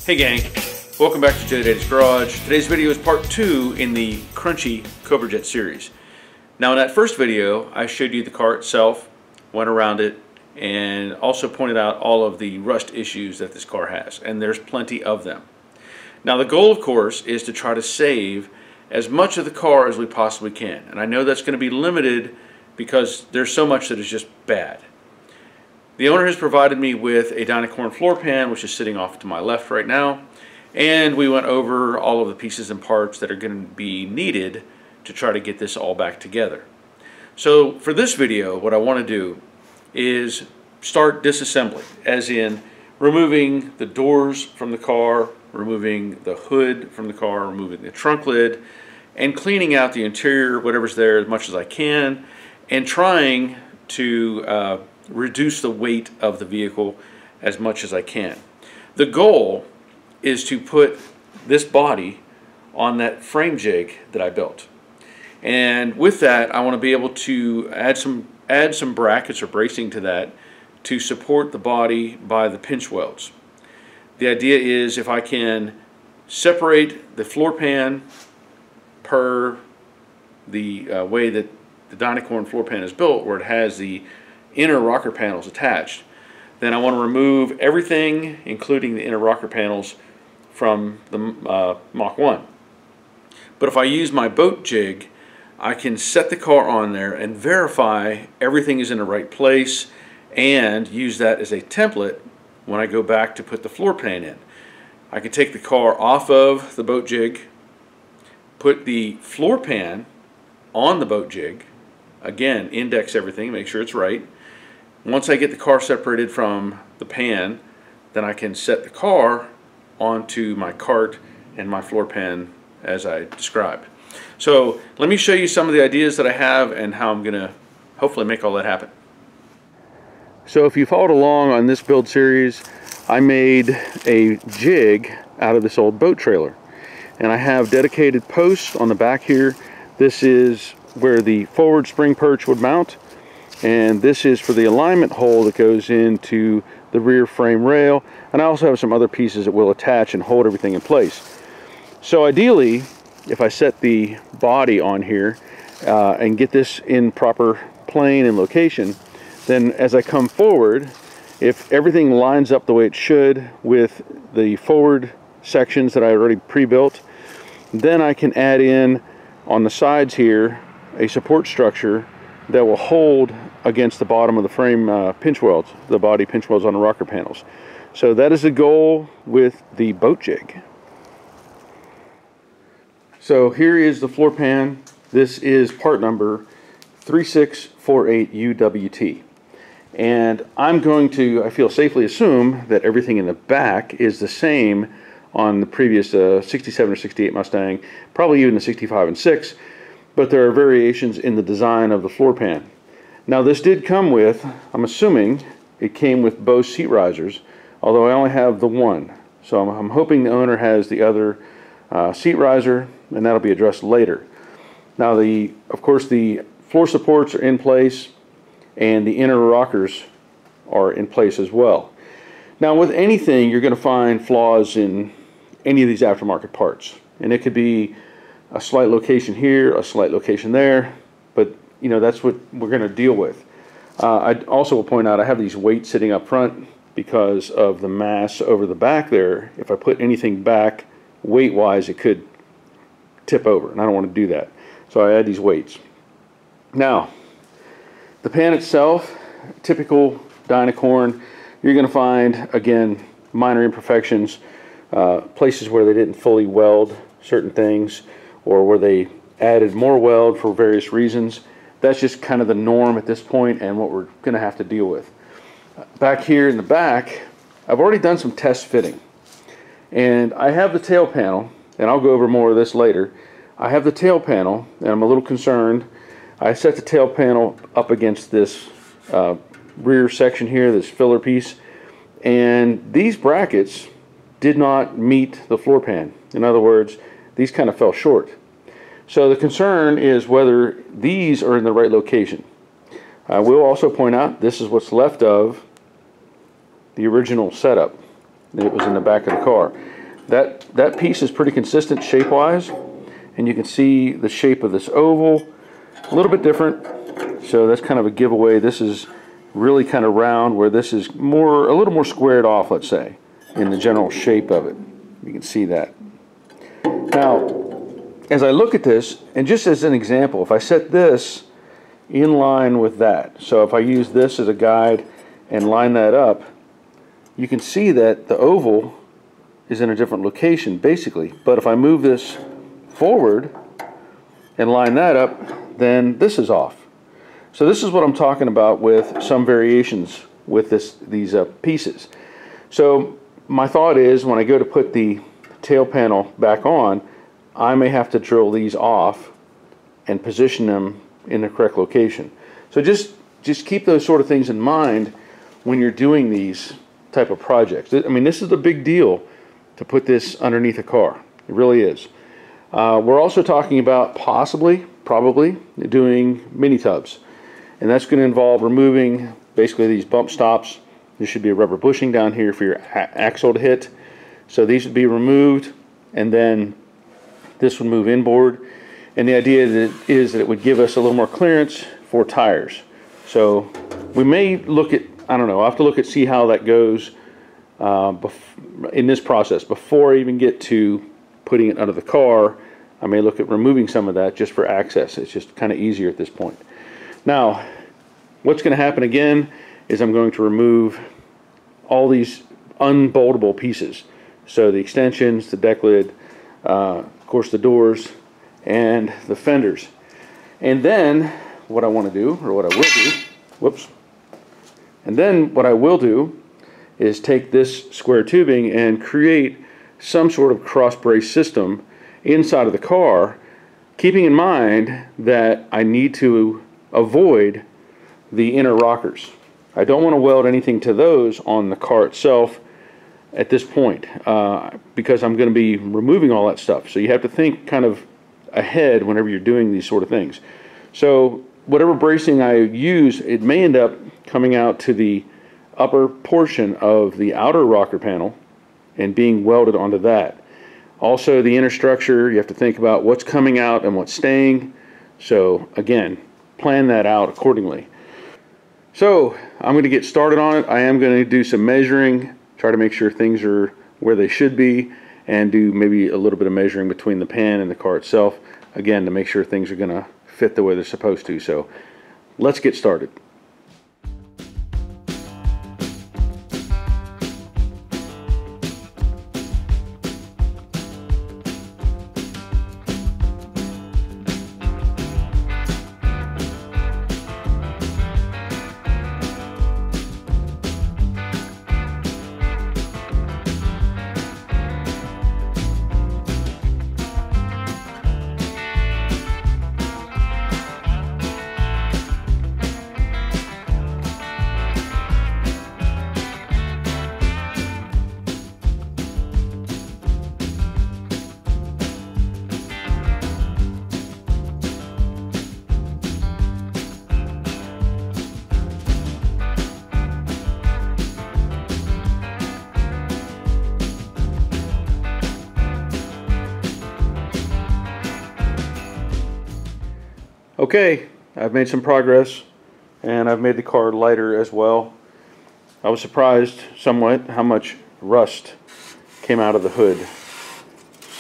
Hey gang, welcome back to Jet Daddy's Garage. Today's video is part 2 in the crunchy Cobra Jet series. Now in that first video I showed you the car itself, went around it, and also pointed out all of the rust issues that this car has, and there's plenty of them. Now the goal of course is to try to save as much of the car as we possibly can, and I know that's going to be limited because there's so much that is just bad. The owner has provided me with a dynacorn floor pan, which is sitting off to my left right now, and we went over all of the pieces and parts that are going to be needed to try to get this all back together. So for this video, what I want to do is start disassembly, as in removing the doors from the car, removing the hood from the car, removing the trunk lid, and cleaning out the interior, whatever's there, as much as I can, and trying to reduce the weight of the vehicle as much as I can. The goal is to put this body on that frame jig that I built, and with that I want to be able to add some brackets or bracing to that to support the body by the pinch welds. The idea is if I can separate the floor pan per the way that the dynacorn floor pan is built, where it has the inner rocker panels attached, then I want to remove everything, including the inner rocker panels, from the Mach 1. But if I use my boat jig, I can set the car on there and verify everything is in the right place, and use that as a template when I go back to put the floor pan in. I can take the car off of the boat jig, put the floor pan on the boat jig, again index everything, make sure it's right. Once I get the car separated from the pan, then I can set the car onto my cart and my floor pan as I described. So let me show you some of the ideas that I have and how I'm going to hopefully make all that happen. So if you followed along on this build series, I made a jig out of this old boat trailer, and I have dedicated posts on the back here. This is where the forward spring perch would mount, and this is for the alignment hole that goes into the rear frame rail, and I also have some other pieces that will attach and hold everything in place. So ideally, if I set the body on here and get this in proper plane and location, then as I come forward, if everything lines up the way it should with the forward sections that I already pre-built, then I can add in on the sides here a support structure that will hold against the bottom of the frame pinch welds, the body pinch welds on the rocker panels. So that is the goal with the boat jig. So here is the floor pan. This is part number 3648UWT. And I'm going to, I feel, safely assume that everything in the back is the same on the previous 67 or 68 Mustang, probably even the 65 and 6, but there are variations in the design of the floor pan. Now this did come with, I'm assuming, it came with Bose seat risers, although I only have the one. So I'm hoping the owner has the other seat riser, and that'll be addressed later. Now of course the floor supports are in place, and the inner rockers are in place as well. Now with anything, you're going to find flaws in any of these aftermarket parts, and it could be a slight location here, a slight location there, but you know, that's what we're going to deal with. I also will point out I have these weights sitting up front because of the mass over the back there. If I put anything back weight wise, it could tip over, and I don't want to do that, so I add these weights. Now the pan itself, typical dynacorn, you're going to find again minor imperfections, places where they didn't fully weld certain things, or where they added more weld for various reasons. That's just kind of the norm at this point, and what we're going to have to deal with. Back here in the back, I've already done some test fitting, and I have the tail panel, and I'll go over more of this later. I have the tail panel, and I'm a little concerned. I set the tail panel up against this rear section here, this filler piece, and these brackets did not meet the floor pan. In other words, these kind of fell short. So the concern is whether these are in the right location. I will also point out this is what's left of the original setup. It was in the back of the car. that piece is pretty consistent shape-wise, and you can see the shape of this oval, a little bit different. So that's kind of a giveaway. This is really kind of round, where this is a little more squared off, let's say, in the general shape of it. You can see that. Now, as I look at this, and just as an example, if I set this in line with that, so if I use this as a guide and line that up, you can see that the oval is in a different location, basically. But if I move this forward and line that up, then this is off. So this is what I'm talking about with some variations with these pieces. So my thought is, when I go to put the tail panel back on, I may have to drill these off and position them in the correct location. So just keep those sort of things in mind when you're doing these type of projects. I mean, this is a big deal to put this underneath a car. It really is. We're also talking about probably doing mini tubs. And that's going to involve removing basically these bump stops. There should be a rubber bushing down here for your axle to hit. So these would be removed, and then this would move inboard. And the idea is that it would give us a little more clearance for tires. So we may look at, I don't know, I'll have to look at, see how that goes in this process. Before I even get to putting it under the car, I may look at removing some of that just for access. It's just kind of easier at this point. Now, what's going to happen again is I'm going to remove all these unboltable pieces. So the extensions, the deck lid, of course the doors, and the fenders. And then what I want to do, or what I will do, whoops. And then what I will do is take this square tubing and create some sort of cross brace system inside of the car, keeping in mind that I need to avoid the inner rockers. I don't want to weld anything to those on the car itself at this point, because I'm going to be removing all that stuff. So you have to think kind of ahead whenever you're doing these sort of things. So whatever bracing I use, it may end up coming out to the upper portion of the outer rocker panel and being welded onto that. Also, the inner structure, you have to think about what's coming out and what's staying. So again, plan that out accordingly. So I'm going to get started on it. I am going to do some measuring, try to make sure things are where they should be, and do maybe a little bit of measuring between the pan and the car itself, again, to make sure things are going to fit the way they're supposed to. So let's get started. Okay, I've made some progress, and I've made the car lighter as well. I was surprised somewhat how much rust came out of the hood.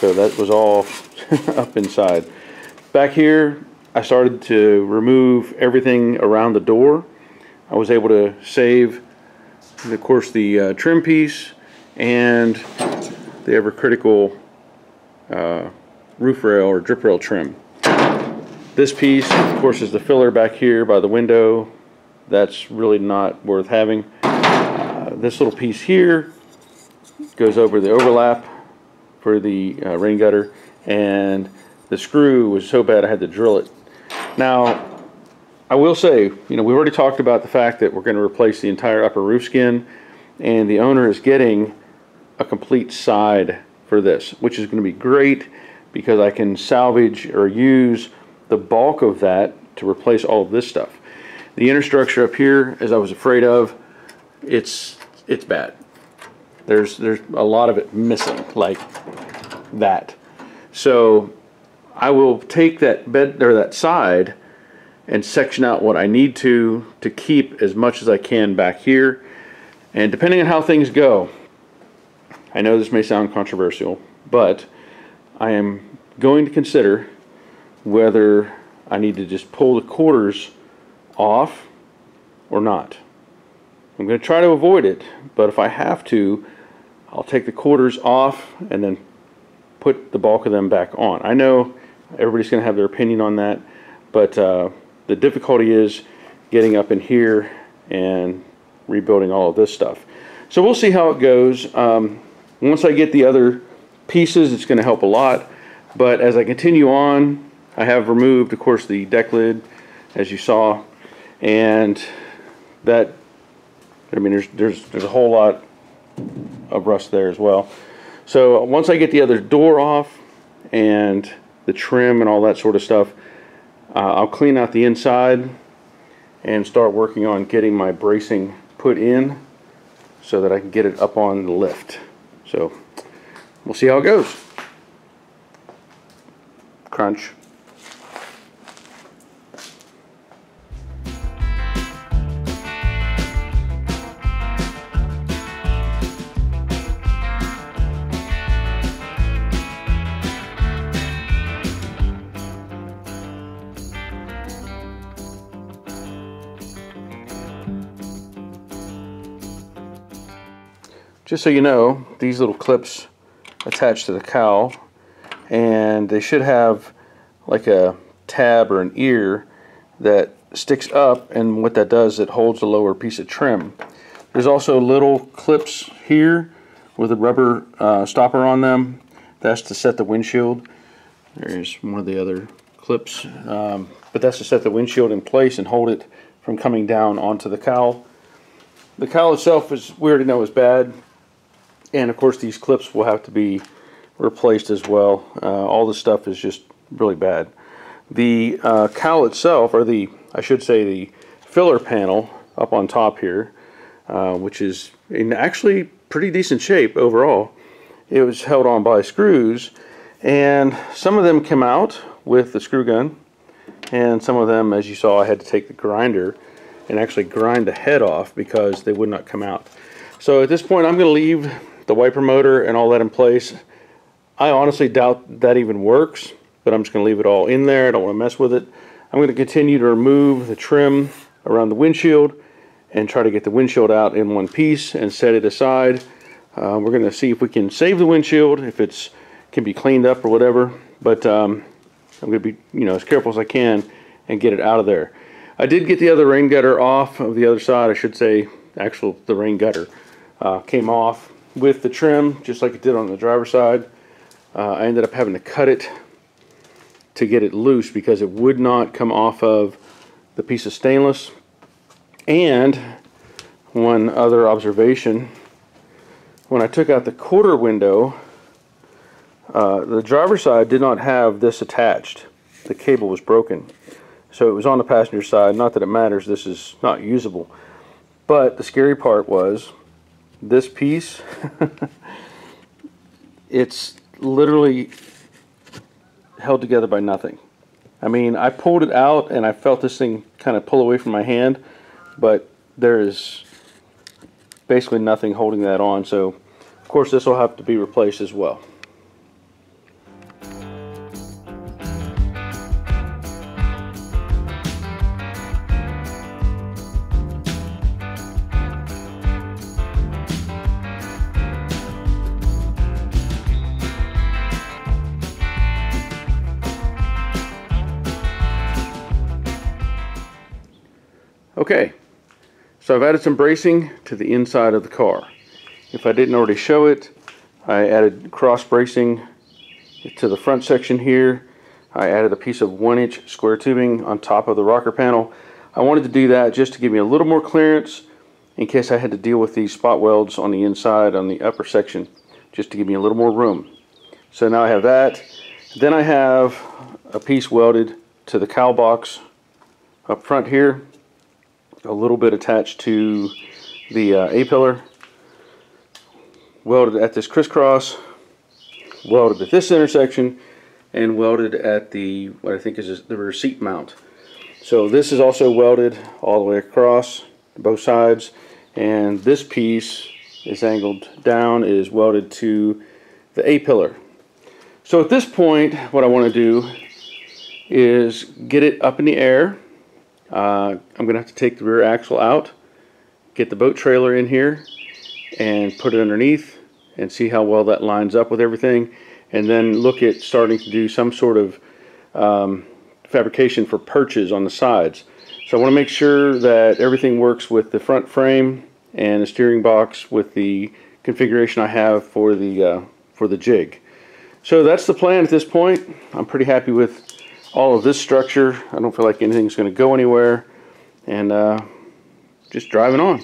So that was all up inside. Back here, I started to remove everything around the door. I was able to save, of course, the trim piece and the ever critical roof rail or drip rail trim. This piece, of course, is the filler back here by the window. That's really not worth having. This little piece here goes over the overlap for the rain gutter, and the screw was so bad I had to drill it. Now, I will say, you know, we've already talked about the fact that we're going to replace the entire upper roof skin, and the owner is getting a complete side for this, which is going to be great because I can salvage or use the bulk of that to replace all of this stuff. The inner structure up here, as I was afraid of, it's bad. There's a lot of it missing, like that. So I will take that bed or that side and section out what I need to keep as much as I can back here. And depending on how things go, I know this may sound controversial, but I am going to consider whether I need to just pull the quarters off or not. I'm going to try to avoid it, but if I have to, I'll take the quarters off and then put the bulk of them back on. I know everybody's going to have their opinion on that, but the difficulty is getting up in here and rebuilding all of this stuff. So we'll see how it goes. Once I get the other pieces, it's going to help a lot. But as I continue on, I have removed, of course, the deck lid, as you saw, and that, I mean, there's a whole lot of rust there as well. So once I get the other door off and the trim and all that sort of stuff, I'll clean out the inside and start working on getting my bracing put in so that I can get it up on the lift. So we'll see how it goes. Crunch. Just so you know, these little clips attach to the cowl, and they should have like a tab or an ear that sticks up, and what that does, it holds the lower piece of trim. There's also little clips here with a rubber stopper on them. That's to set the windshield. There's one of the other clips, but that's to set the windshield in place and hold it from coming down onto the cowl. The cowl itself, we already know, is bad. And of course these clips will have to be replaced as well. All this stuff is just really bad. The cowl itself, or I should say the filler panel up on top here, which is in actually pretty decent shape overall. It was held on by screws, and some of them came out with the screw gun, and some of them, as you saw, I had to take the grinder and actually grind the head off because they would not come out. So at this point I'm going to leave the wiper motor and all that in place. I honestly doubt that even works, but I'm just going to leave it all in there. I don't want to mess with it. I'm going to continue to remove the trim around the windshield and try to get the windshield out in one piece and set it aside. We're going to see if we can save the windshield, if it can be cleaned up or whatever, but I'm going to be, you know, as careful as I can and get it out of there. I did get the other rain gutter off of the other side. I should say, the rain gutter came off with the trim, just like it did on the driver's side. I ended up having to cut it to get it loose because it would not come off of the piece of stainless. And one other observation, when I took out the quarter window, the driver's side did not have this attached. The cable was broken. So it was on the passenger side. Not that it matters, this is not usable. But the scary part was, this piece, it's literally held together by nothing. I mean, I pulled it out and I felt this thing kind of pull away from my hand, but there is basically nothing holding that on. So of course this will have to be replaced as well. Okay, so I've added some bracing to the inside of the car. If I didn't already show it, I added cross bracing to the front section here. I added a piece of 1-inch square tubing on top of the rocker panel. I wanted to do that just to give me a little more clearance in case I had to deal with these spot welds on the inside on the upper section, just to give me a little more room. So now I have that. Then I have a piece welded to the cowl box up front here, a little bit attached to the A-pillar. welded at this crisscross, welded at this intersection, and welded at the, what I think is the rear seat mount. So this is also welded all the way across both sides, and this piece is angled down, is welded to the A-pillar. So at this point, what I want to do is get it up in the air. I'm going to have to take the rear axle out, get the boat trailer in here, and put it underneath and see how well that lines up with everything, and then look at starting to do some sort of fabrication for perches on the sides. So I want to make sure that everything works with the front frame and the steering box with the configuration I have for the jig. So that's the plan at this point. I'm pretty happy with all of this structure. I don't feel like anything's going to go anywhere, and just driving on.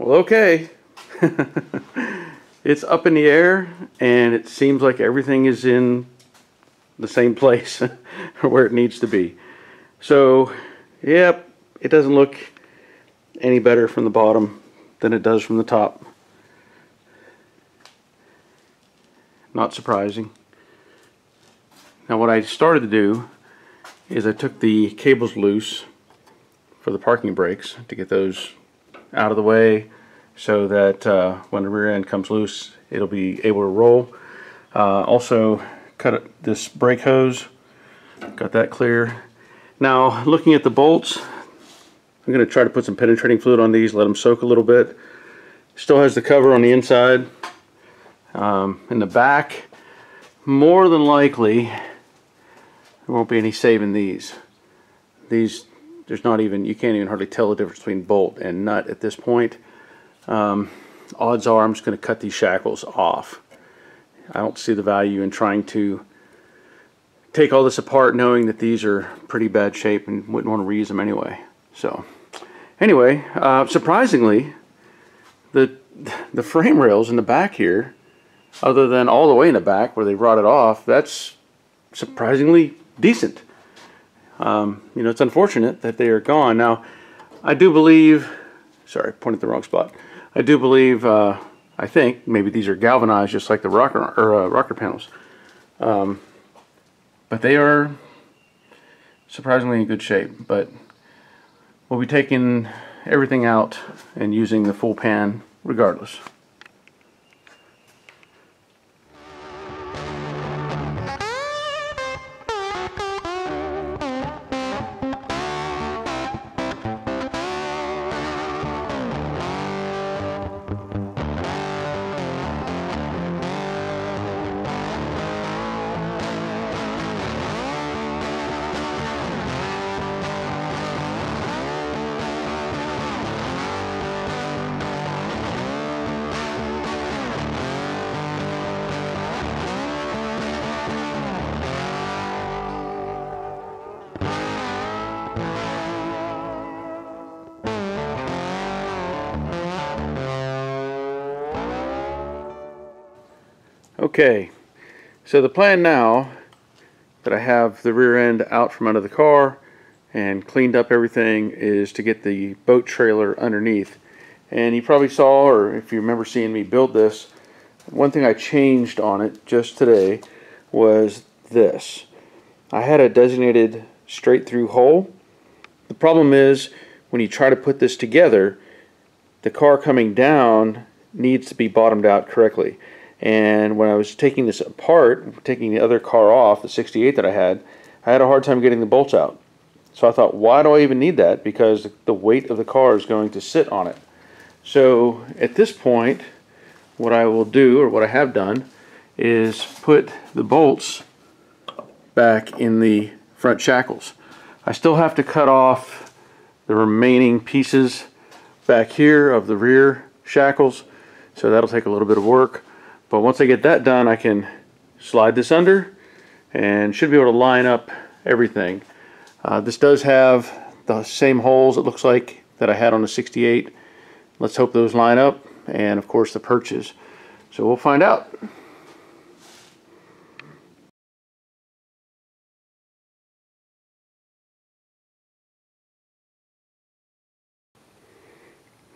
Well, okay, it's up in the air, and it seems like everything is in the same place where it needs to be. So, yep, it doesn't look any better from the bottom than it does from the top. Not surprising. Now what I started to do is I took the cables loose for the parking brakes to get those out of the way, so that when the rear end comes loose, it'll be able to roll. Also cut this brake hose, got that clear. Now looking at the bolts, I'm going to try to put some penetrating fluid on these, let them soak a little bit. Still has the cover on the inside. In the back, more than likely there won't be any saving these. There's not even, you can't even hardly tell the difference between bolt and nut at this point. Odds are I'm just going to cut these shackles off. I don't see the value in trying to take all this apart knowing that these are pretty bad shape and wouldn't want to reuse them anyway. So anyway, surprisingly, the frame rails in the back here, other than all the way in the back where they rotted off, that's surprisingly decent. You know, it's unfortunate that they are gone. Now, I do believe, sorry, I pointed at the wrong spot. I do believe, I think, maybe these are galvanized just like the rocker panels. But they are surprisingly in good shape. But we'll be taking everything out and using the full pan regardless. Okay, so the plan now that I have the rear end out from under the car and cleaned up everything is to get the boat trailer underneath. And you probably saw, or if you remember seeing me build this, one thing I changed on it just today was this. I had a designated straight through hole. The problem is when you try to put this together, the car coming down needs to be bottomed out correctly. And when I was taking this apart, taking the other car off, the 68 that I had a hard time getting the bolts out. So I thought, why do I even need that? Because the weight of the car is going to sit on it. So at this point, what I will do, or what I have done, is put the bolts back in the front shackles. I still have to cut off the remaining pieces back here of the rear shackles, so that'll take a little bit of work. But once I get that done, I can slide this under and should be able to line up everything. This does have the same holes, it looks like, that I had on the 68. Let's hope those line up, and of course the perches. So we'll find out.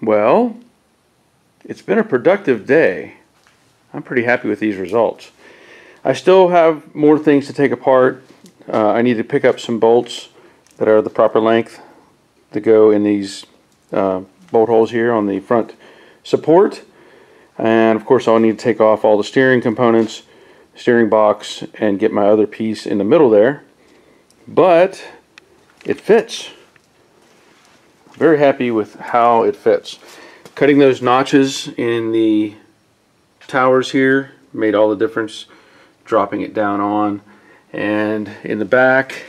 Well, it's been a productive day. I'm pretty happy with these results. I still have more things to take apart. I need to pick up some bolts that are the proper length to go in these bolt holes here on the front support. And of course I'll need to take off all the steering components, steering box, and get my other piece in the middle there. But it fits. Very happy with how it fits. Cutting those notches in the towers here made all the difference, dropping it down on. And in the back,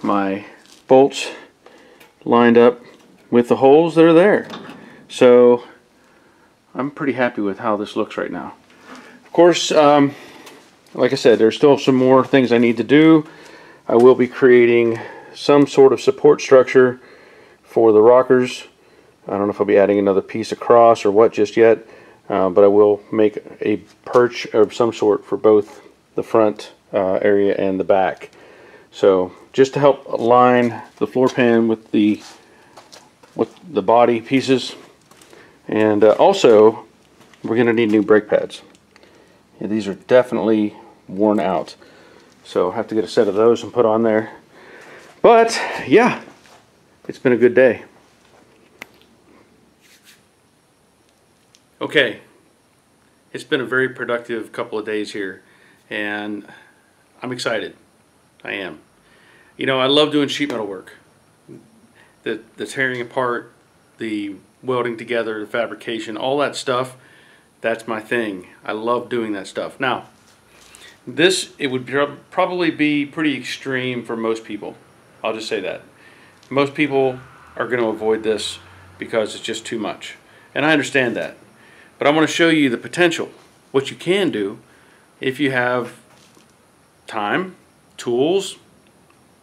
my bolts lined up with the holes that are there. So I'm pretty happy with how this looks right now. Of course, like I said, there's still some more things I need to do. I will be creating some sort of support structure for the rockers. I don't know if I'll be adding another piece across or what just yet, but I will make a perch of some sort for both the front area and the back. So just to help align the floor pan with the body pieces. And also we're going to need new brake pads. Yeah, these are definitely worn out, so I'll have to get a set of those and put on there. But yeah, it's been a good day. Okay, it's been a very productive couple of days here, and I'm excited. I am. You know, I love doing sheet metal work. The tearing apart, the welding together, the fabrication, all that stuff, that's my thing. I love doing that stuff. Now, it would probably be pretty extreme for most people. I'll just say that. Most people are going to avoid this because it's just too much. And I understand that. But I want to show you the potential, what you can do if you have time, tools,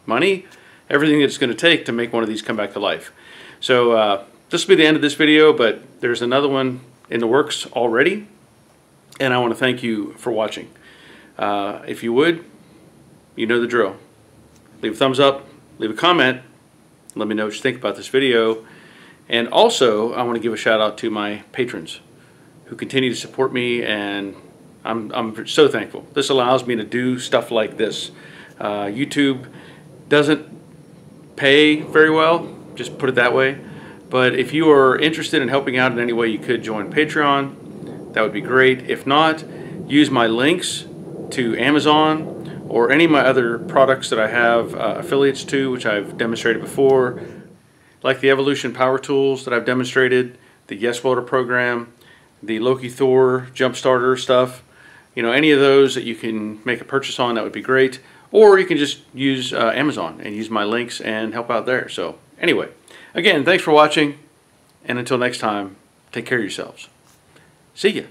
money, everything it's going to take to make one of these come back to life. So this will be the end of this video, but there's another one in the works already. And I want to thank you for watching. If you would, you know the drill. Leave a thumbs up. Leave a comment, let me know what you think about this video. And also, I want to give a shout out to my patrons who continue to support me, and I'm so thankful. This allows me to do stuff like this. YouTube doesn't pay very well, just put it that way. But if you are interested in helping out in any way, you could join Patreon. That would be great. If not, use my links to Amazon or any of my other products that I have affiliates to, which I've demonstrated before, like the Evolution Power Tools that I've demonstrated, the Yes Welder program, the Loki Thor jump starter stuff. You know, any of those that you can make a purchase on, that would be great. Or you can just use Amazon and use my links and help out there. So anyway, again, thanks for watching, and until next time, take care of yourselves. See ya.